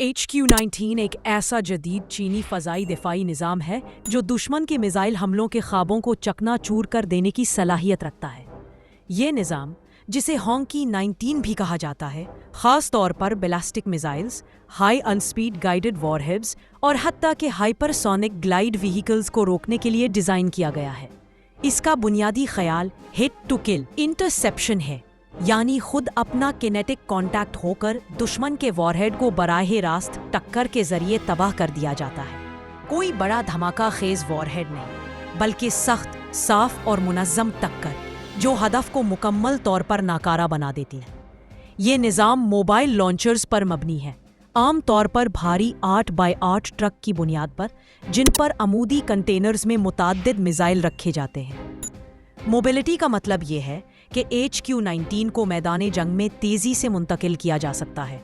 HQ-19 एक ऐसा जदीद चीनी फ़ज़ाई दिफ़ाई निज़ाम है जो दुश्मन के मिज़ाइल हमलों के ख्वाबों को चकनाचूर कर देने की सलाहियत रखता है। ये निज़ाम, जिसे हॉन्की 19 भी कहा जाता है, ख़ास तौर पर बैलिस्टिक मिज़ाइल्स, हाई अनस्पीड गाइडेड वॉरहेड्स और हत्ता के हाइपरसोनिक ग्लाइड व्हीकल्स को रोकने के लिए डिज़ाइन किया गया है। इसका बुनियादी ख्याल हिट टू किल इंटरसेप्शन है, यानी खुद अपना किनेटिक कांटेक्ट होकर दुश्मन के वॉरहेड को बराहे रास्त टक्कर के जरिए तबाह कर दिया जाता है। कोई बड़ा धमाका खेज वॉरहेड नहीं, बल्कि सख्त, साफ और मुनज़्ज़म टक्कर जो हदफ को मुकम्मल तौर पर नाकारा बना देती है। ये निज़ाम मोबाइल लॉन्चर्स पर मबनी है, आम तौर पर भारी 8x8 ट्रक की बुनियाद पर, जिन पर अमूदी कंटेनर्स में मुतअद्दिद मिसाइल रखे जाते हैं। मोबिलिटी का मतलब ये है कि HQ-19 को मैदान जंग में तेज़ी से मुंतकिल किया जा सकता है,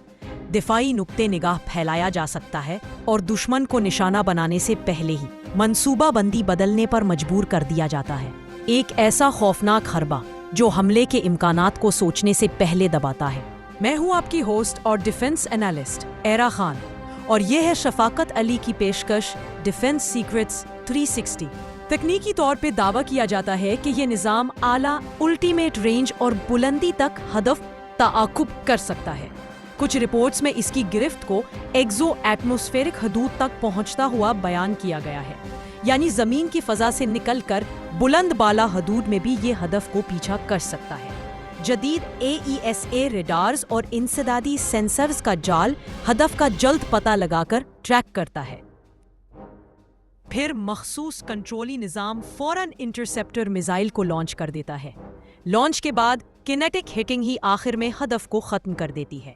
दिफाई नुक्ते निगाह फैलाया जा सकता है और दुश्मन को निशाना बनाने से पहले ही मंसूबा बंदी बदलने पर मजबूर कर दिया जाता है। एक ऐसा खौफनाक हरबा जो हमले के इम्कानात को सोचने से पहले दबाता है। मैं हूँ आपकी होस्ट और डिफेंस एनालिस्ट एरा खान, और ये है शफाकत अली की पेशकश डिफेंस सीक्रेट्स 360। तकनीकी तौर पे दावा किया जाता है कि ये निज़ाम आला अल्टीमेट रेंज और बुलंदी तक हदफ ताक़ुब कर सकता है। कुछ रिपोर्ट्स में इसकी गिरफ्त को एक्सो एटमॉस्फेरिक हदूद तक पहुंचता हुआ बयान किया गया है, यानी ज़मीन की फ़ज़ा से निकलकर बुलंद बाला हदूद में भी ये हदफ को पीछा कर सकता है। जदीद AESA रेडार्स और इंसदादी सेंसर्स का जाल हदफ का जल्द पता लगाकर ट्रैक करता है। फिर मखसूस कंट्रोली निज़ाम फ़ौरन इंटरसेप्टर मिसाइल को लॉन्च कर देता है। लॉन्च के बाद किनेटिक हिटिंग ही आखिर में हदफ को ख़त्म कर देती है।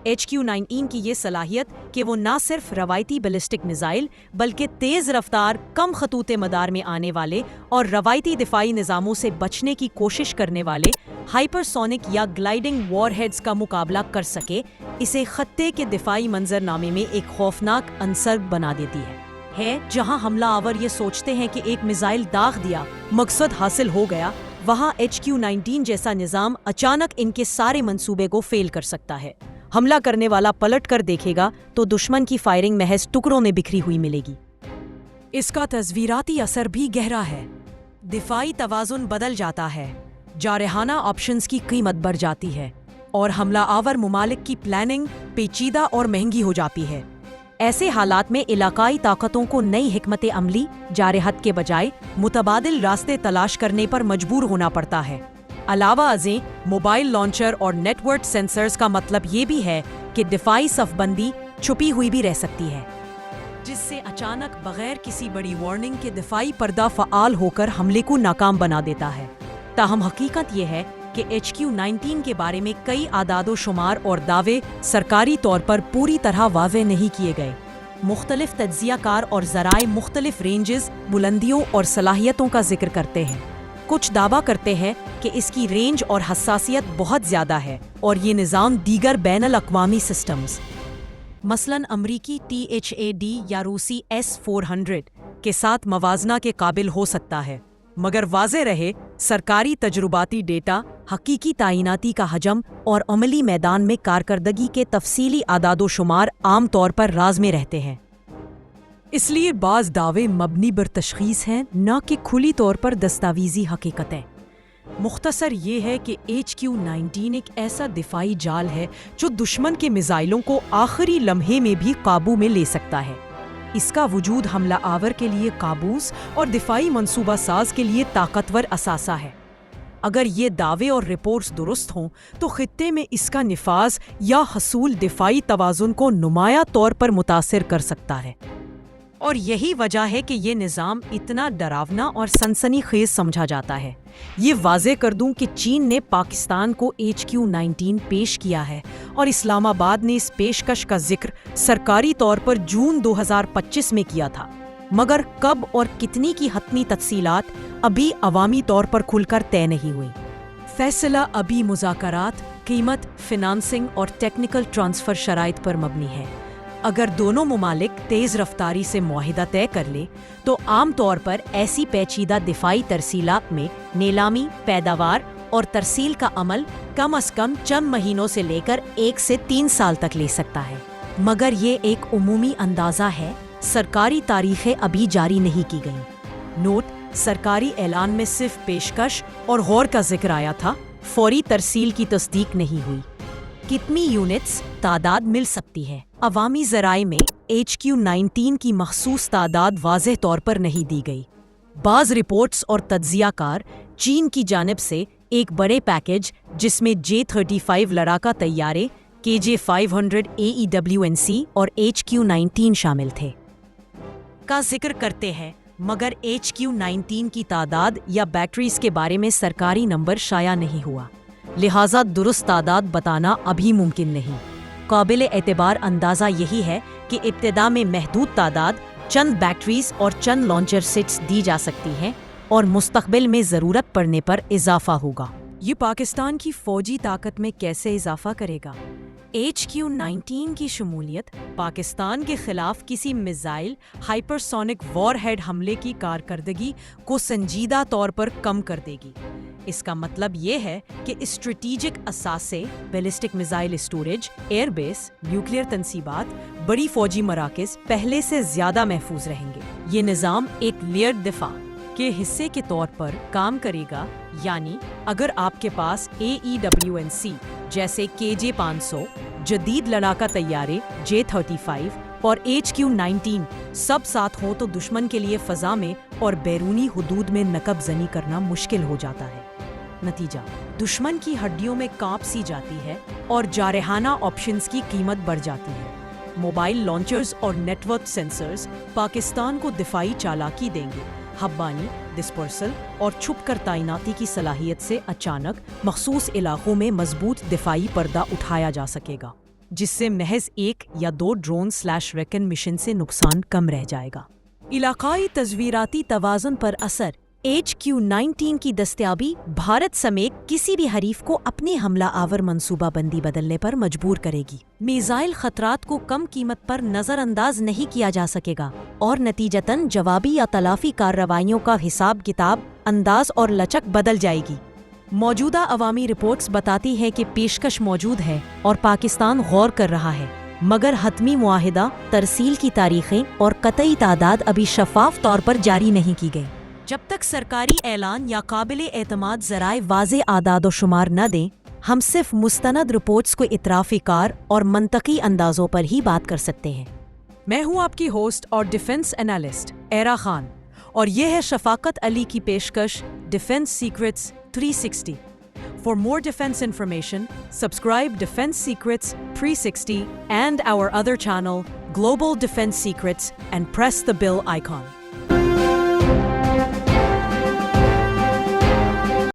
HQ-19 की ये सलाहियत कि वो ना सिर्फ रवायती बैलिस्टिक मिसाइल बल्कि तेज़ रफ्तार, कम खतूते मदार में आने वाले और रवायती दिफाई निज़ामों से बचने की कोशिश करने वाले हाइपरसोनिक या ग्लाइडिंग वॉरहेड्स का मुकाबला कर सके, इसे खत्ते के दिफाई मंजरनामे में एक खौफनाक अंसर बना देती है। जहां हमला आवर ये सोचते हैं कि एक मिसाइल दाग दिया, मकसद हासिल हो गया, वहां HQ-19 जैसा निज़ाम अचानक इनके सारे मंसूबे को फेल कर सकता है। हमला करने वाला पलट कर देखेगा तो दुश्मन की फायरिंग महज टुकड़ों में बिखरी हुई मिलेगी। इसका तस्वीराती असर भी गहरा है। दिफाई तवाज़ुन बदल जाता है, जारहाना ऑप्शंस की कीमत बढ़ जाती है और हमला आवर मुमालिक की प्लानिंग पेचीदा और महंगी हो जाती है। ऐसे हालात में इलाकाई ताकतों को नई हिकमत अमली जारहत के बजाय मुतबादिल रास्ते तलाश करने पर मजबूर होना पड़ता है। अलावा अज़ें मोबाइल लॉन्चर और नेटवर्क सेंसर्स का मतलब ये भी है कि दिफाई सफबंदी छुपी हुई भी रह सकती है, जिससे अचानक बगैर किसी बड़ी वार्निंग के दिफाई पर्दा फ़आल होकर हमले को नाकाम बना देता है। ताहम हकीकत यह है कि HQ-19 के बारे में कई आदादो शुमार और दावे सरकारी तौर पर पूरी तरह वाज़ेह नहीं किए गए। मुख्तलिफ तज्ज़ियाकार और ज़राए मुख्तलिफ रेंजेस, बुलंदियों और सलाहियतों का जिक्र करते हैं। कुछ दावा करते हैं कि इसकी रेंज और हसासियत बहुत ज़्यादा है और ये निज़ाम दीगर बैनुल अक़वामी सिस्टम्स, मसलन अमरीकी THAD या रूसी S-400 के साथ मवाजना के काबिल हो सकता है, मगर वाज़ेह रहे सरकारी तजुर्बाती डेटा, हकीकी तायीनाती का हजम और अमली मैदान में कारकर्दगी के तफसीली आदादो शुमार आम तौर पर राज में रहते हैं। इसलिए बाज़ दावे मबनी बर तशख़ीस हैं, न कि खुली तौर पर दस्तावेज़ी हकीकतें। मुख्तसर ये है कि HQ-19 एक ऐसा दिफाई जाल है जो दुश्मन के मिसाइलों को आखिरी लम्हे में भी काबू में ले सकता है। इसका वजूद हमला आवर के लिए काबूस और दिफाई मंसूबा साज के लिए ताकतवर असासा है। अगर ये दावे और रिपोर्ट्स दुरुस्त हों तो खित्ते में इसका निफाज या हसूल दिफाई तवाज़ुन को नुमाया तौर पर मुतासिर कर सकता है, और यही वजह है कि ये निज़ाम इतना डरावना और सनसनीखेज समझा जाता है। ये वाज़ेह कर दूं कि चीन ने पाकिस्तान को HQ-19 पेश किया है और इस्लामाबाद ने इस पेशकश का जिक्र सरकारी तौर पर जून 2025 में किया था, मगर कब और कितनी की हतमी तफसीलात अभी अवामी तौर पर खुलकर तय नहीं हुई। फैसला अभी मुज़ाकरात, कीमत, फिनांसिंग और टेक्निकल ट्रांसफ़र शराइत पर मबनी है। अगर दोनों मुमालिक तेज़ रफ्तारी से मुआहिदा तय कर ले तो आम तौर पर ऐसी पेचीदा दिफाई तरसीलात में नीलामी, पैदावार और तरसील का अमल कम अज़ कम चंद महीनों से लेकर 1 से 3 साल तक ले सकता है। मगर ये एक उमूमी अंदाज़ा है, सरकारी तारीखें अभी जारी नहीं की गईं। नोट: सरकारी ऐलान में सिर्फ पेशकश और गौर का जिक्र आया था, फौरी तरसील की तस्दीक नहीं हुई। कितनी यूनिट्स तादाद मिल सकती है? अवामी ज़राए में HQ-19 की मखसूस तादाद वाज़ेह तौर पर नहीं दी गई। बाज़ रिपोर्ट्स और तज्ज़ियाकार चीन की जानिब से एक बड़े पैकेज जिसमें J-35 लड़ाका तैयारे, KJ-500 AEWNC और HQ-19 शामिल थे का जिक्र करते हैं, मगर HQ-19 की तादाद या बैटरीज के बारे में सरकारी नंबर शाया नहीं हुआ, लिहाजा दुरुस्त तादाद बताना अभी मुमकिन नहीं। काबिल एतबार अंदाज़ा यही है कि इब्तिदा में महदूद तादाद, चंद बैटरीज और चंद लॉन्चर सेट्स दी जा सकती हैं और मुस्तकबिल में ज़रूरत पड़ने पर इजाफा होगा। ये पाकिस्तान की फ़ौजी ताकत में कैसे इजाफा करेगा? HQ-19 की शमूलियत पाकिस्तान के खिलाफ किसी मिसाइल हाइपरसोनिक वॉरहेड हमले की कारकर्दगी को संजीदा तौर पर कम कर देगी। इसका मतलब ये है कि स्ट्रेटेजिक असासे, ballistic missile storage, airbase, nuclear तनसीबात, बड़ी फौजी मराकज़ पहले से ज़्यादा महफूज रहेंगे। ये निज़ाम एक लेयर्ड दिफा के हिस्से के तौर पर काम करेगा, यानी अगर आपके पास AEWNC जैसे KJ-500, जदीद लड़ाका तैयारे J-35 और HQ-19 सब साथ हों तो दुश्मन के लिए फ़ज़ा में और बैरूनी हुदूद में नकबज़नी करना मुश्किल हो जाता है। नतीजा: दुश्मन की हड्डियों में कांप सी जाती है और जारहाना ऑप्शंस की कीमत बढ़ जाती है। मोबाइल लॉन्चर्स और नेटवर्क सेंसर्स पाकिस्तान को दिफाई चालाकी देंगे। हब्बानी, डिस्पर्सल और छुपकर तैनाती की सलाहियत से अचानक मखसूस इलाकों में मजबूत दिफाई पर्दा उठाया जा सकेगा, जिससे महज 1 या 2 ड्रोन/रेकन मिशन से नुकसान कम रह जाएगा। इलाकाई तज़वीराती तवाज़ुन पर असर: HQ-19 की दस्तयाबी भारत समेत किसी भी हरीफ को अपनी हमला आवर मंसूबाबंदी बदलने पर मजबूर करेगी। मिसाइल खतरात को कम कीमत पर नज़रअंदाज नहीं किया जा सकेगा और नतीजतन जवाबी या तलाफी कार्रवाइयों का हिसाब किताब, अंदाज और लचक बदल जाएगी। मौजूदा अवामी रिपोर्ट्स बताती है कि पेशकश मौजूद है और पाकिस्तान गौर कर रहा है, मगर हतमी मुआहिदा, तरसील की तारीखें और कतई तादाद अभी शफाफ तौर पर जारी नहीं की गई। जब तक सरकारी ऐलान या काबिले एतमाद ज़राए वाज़े आदाद व शुमार न दें, हम सिर्फ मुस्तनद रिपोर्ट्स को इतराफ़ी कार और मंतकी अंदाज़ों पर ही बात कर सकते हैं। मैं हूँ आपकी होस्ट और डिफेंस एनालिस्ट एरा खान, और ये है शफाकत अली की पेशकश defence secrets 360। For more defense information, subscribe Defense Secrets 360 and our other channel, Global Defense Secrets, and press the bell icon.